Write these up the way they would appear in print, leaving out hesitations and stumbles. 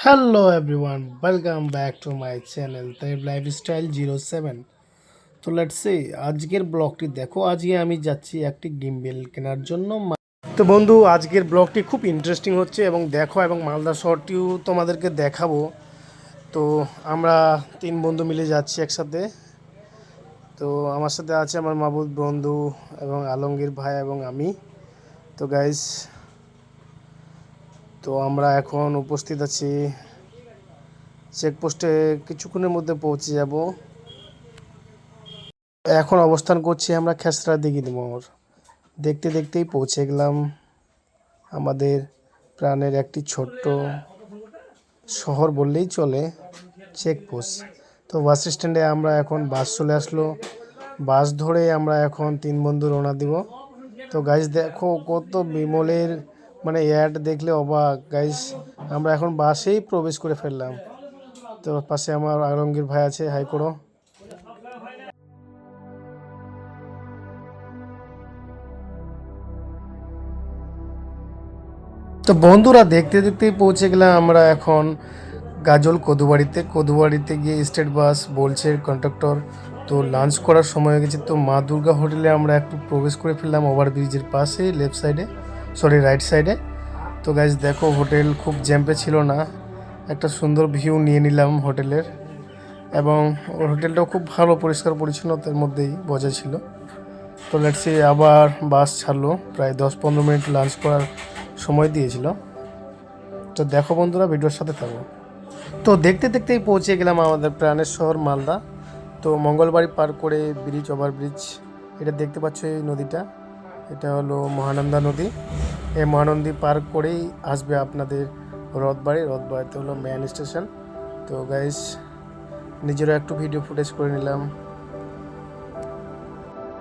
Hello everyone, welcome back to my channel Taib lifestyle 07। তো let's say আজকের ব্লগটি দেখো। আজকে আমি যাচ্ছি একটি গিম্বেল কেনার জন্য। তো বন্ধু, আজকের ব্লগটি খুব ইন্টারেস্টিং হচ্ছে এবং দেখো, এবং মালদা শহরটিও তোমাদেরকে দেখাবো। তো আমরা তিন বন্ধু মিলে যাচ্ছি একসাথে। তো আমার সাথে আছে আমার মাবুদ বন্ধু এবং আলমগীর ভাই এবং আমি। তো গাইস, তো আমরা এখন উপস্থিত আছি চেকপোস্টে, কিছুক্ষণের মধ্যে পৌঁছে যাব। এখন অবস্থান করছি আমরা খেসরা দিঘির মোড়। দেখতে দেখতেই পৌঁছে গেলাম আমাদের প্রাণের একটি ছোট্ট শহর বললেই চলে, চেকপোস্ট। তো বাস স্ট্যান্ডে আমরা এখন বাস চলে আসলো। বাস ধরে আমরা এখন তিন বন্ধু রওনা দিব। তো গাইস দেখো, কত বিমলের অ্যাড দেখলে অবাক গাইস। আমরা এখন বাসেই প্রবেশ করে ফেললাম। তো পাশে আমার আলমগীর ভাই আছে, হাই করো। তো বন্ধুরা, দেখতে দেখতেই পৌঁছে গেলাম আমরা এখন গাজল কদুবাড়িতে গিয়ে স্টেট বাস বলছে কন্ডাক্টর। তো লাঞ্চ করার সময় হয়ে গেছে। তো মা দুর্গা হোটেলে আমরা একটু প্রবেশ করে ফেললাম ওভারব্রিজের পাশে, লেফট সাইডে, সরি রাইট সাইডে। তো গাইজ দেখো, হোটেল খুব জ্যাম্পে ছিল না, একটা সুন্দর ভিউ নিয়ে নিলাম হোটেলের। এবং হোটেলটাও খুব ভালো, পরিষ্কার পরিচ্ছন্নতার মধ্যেই বজায় ছিল। তো লেটসি আবার বাস ছাড়লো, প্রায় 10-15 মিনিট লাঞ্চ করার সময় দিয়েছিল। তো দেখো বন্ধুরা, ভিডিওর সাথে থাকো। তো দেখতে দেখতেই পৌঁছে গেলাম আমাদের প্রাণের শহর মালদা। তো মঙ্গলবাড়ি পার করে ব্রিজ, ওভারব্রিজ, এটা দেখতে পাচ্ছ এই নদীটা, এটা হলো মহানন্দা নদী। এই মহানন্দী পার করেই আসবে আপনাদের রথবাড়িতে হলো মেন স্টেশন। তো গাইস, নিজেরও একটু ভিডিও ফুটেজ করে নিলাম।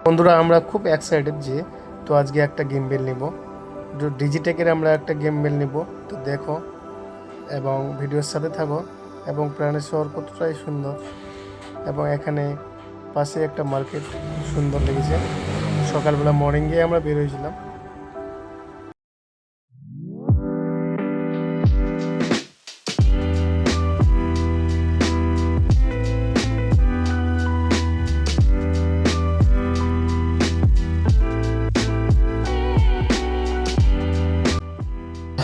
বন্ধুরা, আমরা খুব এক্সাইটেড যে তো আজকে একটা গিম্বেল নিব, ডিজিটেকের আমরা একটা গিম্বেল নিব। তো দেখো এবং ভিডিওর সাথে থাকো। এবং প্রাণের শহর কতটাই সুন্দর, এবং এখানে পাশে একটা মার্কেট সুন্দর লেগেছে। সকালবেলা মর্নিংয়ে আমরা বের হয়েছিলাম।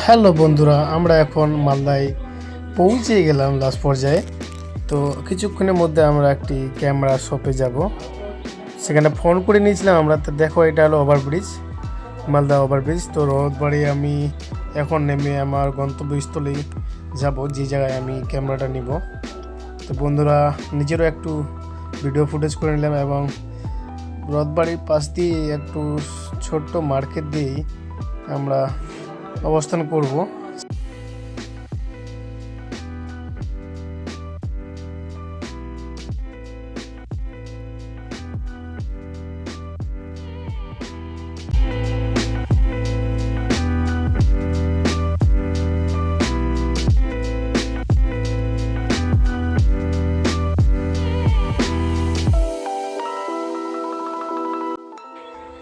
হ্যালো বন্ধুরা, আমরা এখন মালদায় পৌঁছে গেলাম লাস্ট পর্যায়ে। তো কিছুক্ষণের মধ্যে আমরা একটি ক্যামেরা শপে যাব, সেখানে ফোন করে নিয়েছিলাম আমরা। তো দেখো, এটা হলো ওভারব্রিজ, মালদা ওভারব্রিজ। তো রথবাড়ি আমি এখন নেমে আমার গন্তব্যস্থলে যাব, যে জায়গায় আমি ক্যামেরাটা নিব। তো বন্ধুরা, নিজেরও একটু ভিডিও ফুটেজ করে নিলাম। এবং রথবাড়ির পাশ দিয়ে একটু ছোট্ট মার্কেট দিয়েই আমরা অবস্থান করব।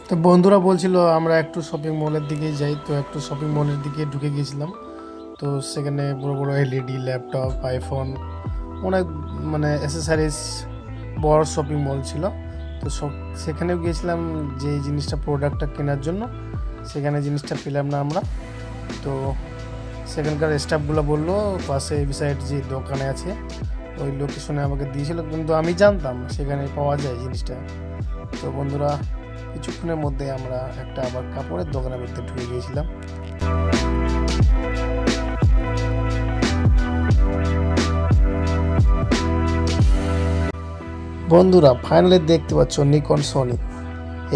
তো বন্ধুরা বলছিল আমরা একটু শপিং মলের দিকে যাই। তো একটু শপিং মলের দিকে ঢুকে গিয়েছিলাম। তো সেখানে বড় বড় এলইডি, ল্যাপটপ, আইফোন, অনেক অ্যাসেসারিজ, বড় শপিং মল ছিল। তো সেখানেও গিয়েছিলাম যে জিনিসটা, প্রোডাক্টটা কেনার জন্য। সেখানে জিনিসটা পেলাম না আমরা। তো সেখানকার স্টাফগুলো বললো পাশে বিসাইড যে দোকানে আছে, ওই লোকেশনে আমাকে দিয়েছিল, কিন্তু আমি জানতাম সেখানে পাওয়া যায় জিনিসটা। তো বন্ধুরা, কিছুক্ষণের মধ্যে আমরা একটা আবার কাপড়ের দোকানের মধ্যে ঢুকে গিয়েছিলাম। বন্ধুরা, ফাইনালি দেখতে পাচ্ছ নিকন সোনি,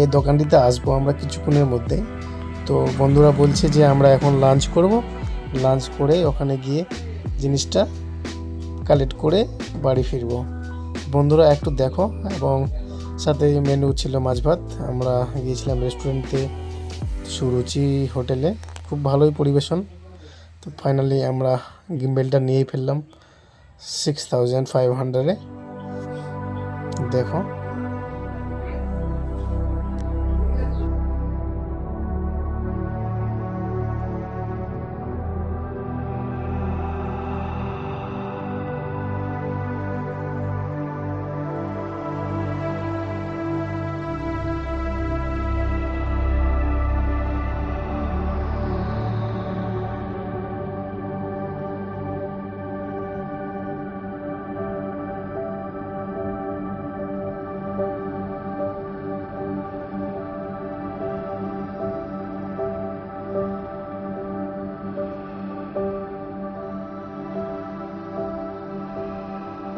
এই দোকানটিতে আসবো আমরা কিছুক্ষণের মধ্যে। তো বন্ধুরা বলছে যে আমরা এখন লাঞ্চ করব, লাঞ্চ করে ওখানে গিয়ে জিনিসটা কালেক্ট করে বাড়ি ফিরবো। বন্ধুরা একটু দেখো, এবং সাথে মেনু ছিল মাছ ভাত। আমরা গিয়েছিলাম রেস্টুরেন্টে, সুরুচি হোটেলে, খুব ভালোই পরিবেশন। তো ফাইনালি আমরা গিম্বেলটা নিয়েই ফেললাম 6500-এ। দেখো।